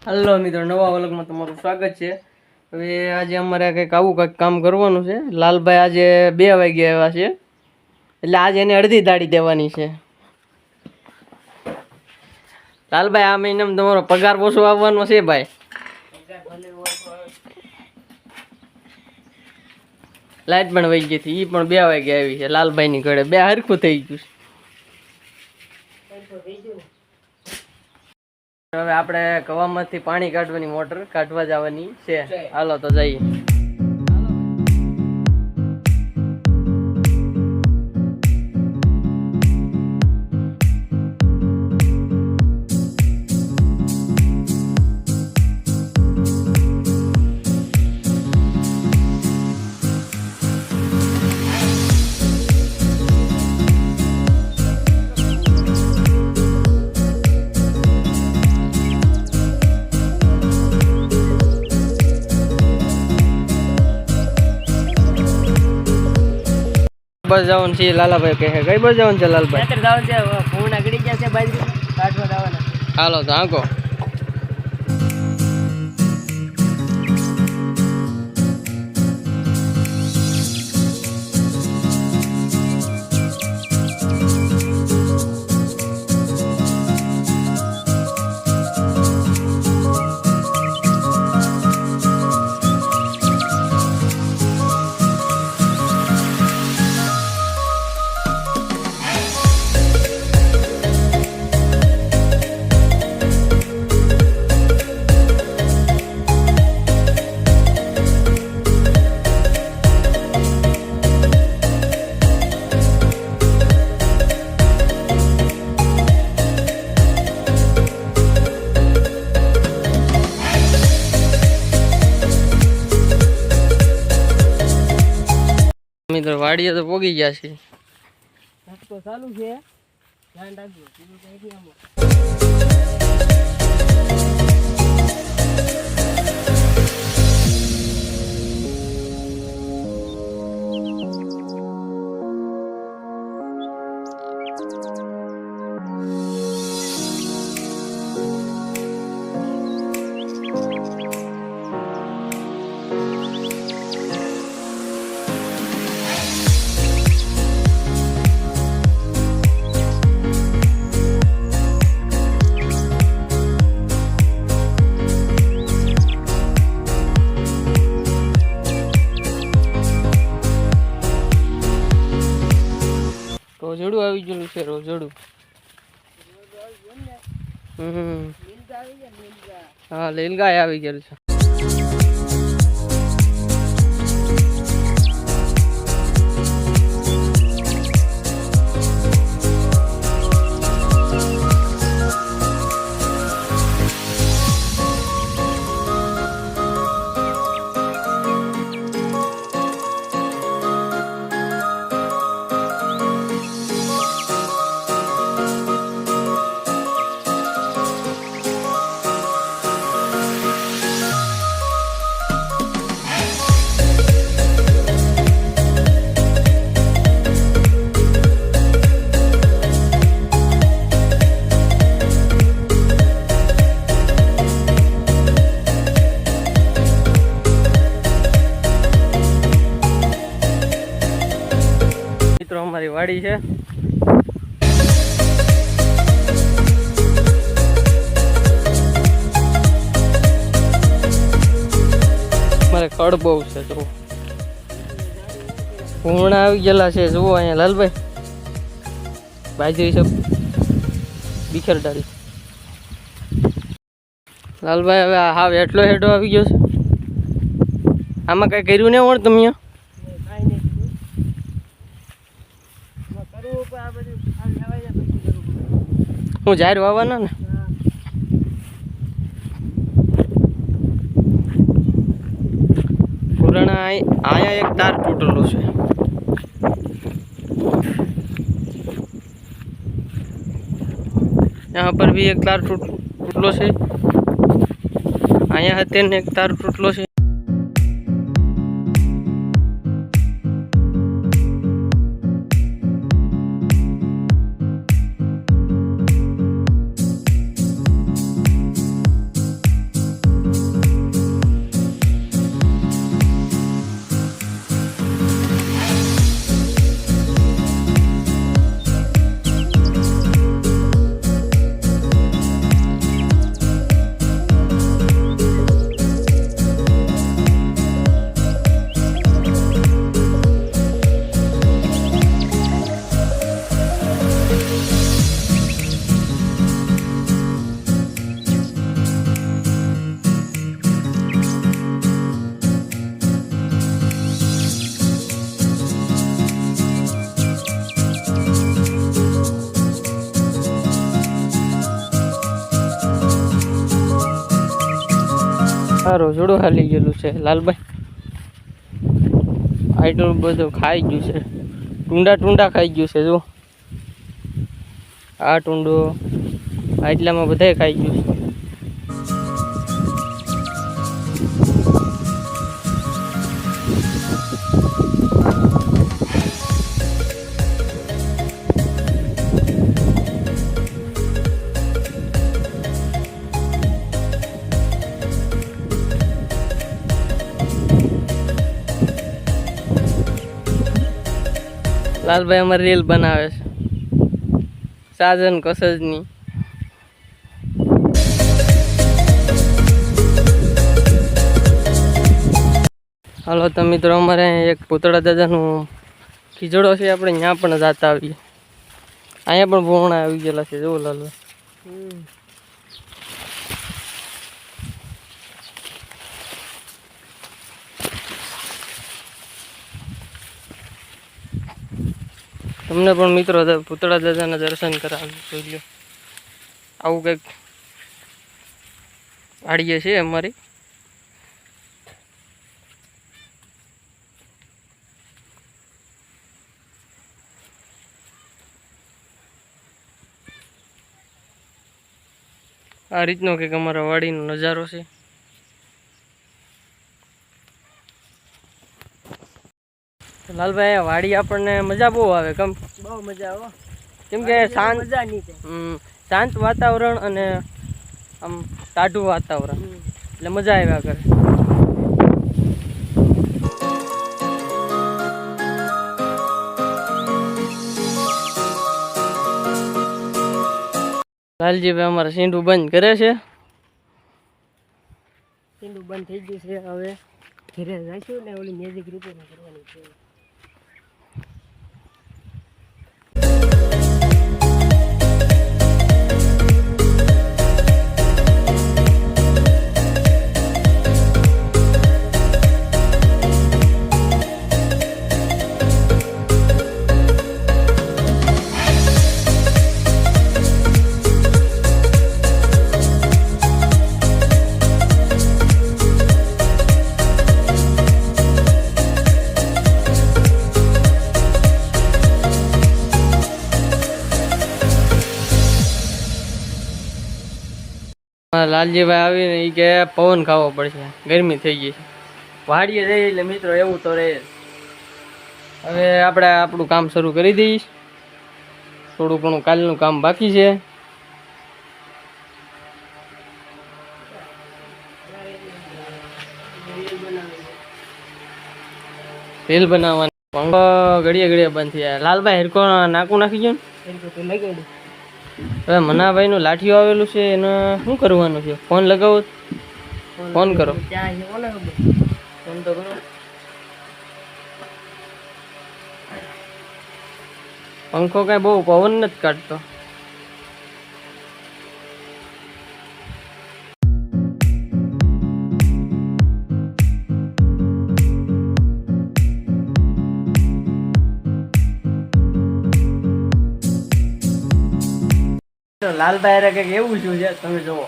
Hello મિત્રો, નવા વ્લોગમાં તમારું સ્વાગત છે। હવે આજે અમારે કંઈક આવું કંઈક કામ કરવાનું છે। લાલભાઈ આજે 2 વાગે આવ્યા છે, એટલે આજે એને અડધી દાડી દેવાની છે। લાલભાઈ, આ મહિનામાં તમારો પગાર ઓછો આવવાનો છે ભાઈ। લાઈટ પણ વહી ગઈ હતી, એ પણ 2 વાગે આવી છે લાલભાઈની ઘરે। 2 હરખું થઈ ગયું છે। હવે આપણે કવામાંથી પાણી કાઢવાની મોટર કાઢવા જવાની છે। હાલો તો જઈએ। બસ જવાનું છે લાલાભાઈ કહે। કઈ બસ જવાનું છે લાલભાઈ? જવાનું છે, પૂર્ણ ગળી ગયા છે બાજરી કાઢવા જવાના। હાલો તો આંકો। મિત્રો વાડીએ તો પોગી ગયા છે। રસ્તો ચાલુ છે, ધ્યાન રાખજો। રોજડું આવી ગયેલું છે, રોજડું। હા, લીલગાય આવી ગયેલું છે। મિત્રો અમારી વાડી છે। મારે ખડ બહુ છે, જો ભૂંગળા આવી ગયેલા છે। જુઓ અહીંયા લાલભાઈ, બાજરી છે બિખર ડાળી। લાલભાઈ હવે હાવ એટલો હેડો આવી ગયો છે, આમાં કઈ કર્યું નહીં હોત તમે? હું જાહેર વાવવાના ને પુરાણા અહીંયા એક તાર તૂટેલો છે। यहाँ पर भी एक तार टूटलो છે। અહીંયા હતે એક તાર તૂટલો છે। રોજડું હાલી ગયેલું છે લાલભાઈ. આટલું બધું ખાઈ ગયું છે, ટૂંડા ખાઈ ગયું છે. જો આ ટૂંડો આટલામાં બધાય ખાઈ ગયું છે. લાલભાઈ અમારે રીલ બનાવે છે, સાજન કસજની. હાલો તો મિત્રો, અમારે એક પૂતળા દાદાનું ખીજડો છે, આપણે ત્યાં પણ જાતા આવીએ. અહીંયા પણ ભોણા આવી ગયેલા છે. જોવો લાલભાઈ, તમને પણ મિત્રો પૂતળા દાદાના દર્શન કરાવી જોઈ લો. આવું કંઈક વાડીએ છે અમારી. આ રીતનો કંઈક અમારા વાડીનો નજારો છે. લાલભાઈ, આ વાડી આપણને મજા બહુ આવે. બહુ મજા આવે, કેમ કે શાંત વાતાવરણ અને આમ ટાઢું વાતાવરણ, એટલે મજા આવ્યા કરે. લાલજીભાઈ અમારે સીંડું બંધ કરે છે. સીંડું બંધ થઈ ગયું છે. હવે ઘરે જઈશું ને ઓલી મેજિક રિપેરિંગ કરવાની છે. લાલજીભાઈ આવીને એ કે પવન ખાવો પડશે, ગરમી થઈ ગઈ છે. વાડીએ જઈએ એટલે મિત્રો એવું તો રહે. હવે આપણે આપણું કામ શરૂ કરી દઈશ. થોડું ઘણું કાલનું કામ બાકી છે. રીલ બનાવવાની પંખો ઘડીએ બંધ થઈ જાય. લાલભાઈ હેરકો નાકું નાખી ગયો ને. હવે મનાભાઈ નું લાઠિયું આવેલું છે, એને શું કરવાનું છે? ફોન લગાવો, ફોન કરો, ફોન તો કરો. પંખો કઈ બહુ પવન નથી કાઢતો. લાલભાઈ કઈક એવું શું છે તમે જુઓ.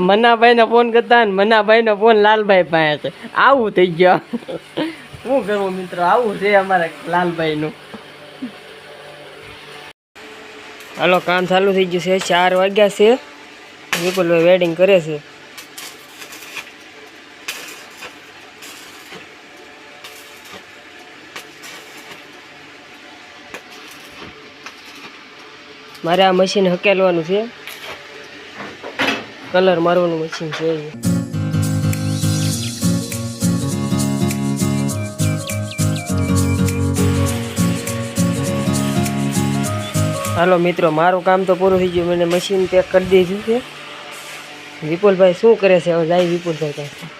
મનાભાઈ ને ફોન કરતા ને મનાભાઈ નો ફોન લાલભાઈ પાસે છે. આવું થઈ ગયો. શું કરવું મિત્રો, આવું છે અમારે લાલભાઈ નું. હાલો, કામ ચાલુ થઈ ગયું છે. 4 વાગ્યા છે. વિપુલભાઈ વેડિંગ કરે છે. મારે આ મશીન હકેલવાનું છે, કલર મારવાનું મશીન છે. હાલો મિત્રો, મારું કામ તો પૂરું થઈ ગયું. મને મશીન પેક કરી દીધું છે. વિપુલભાઈ શું કરે છે? હવે જાય વિપુલભાઈ પાસે.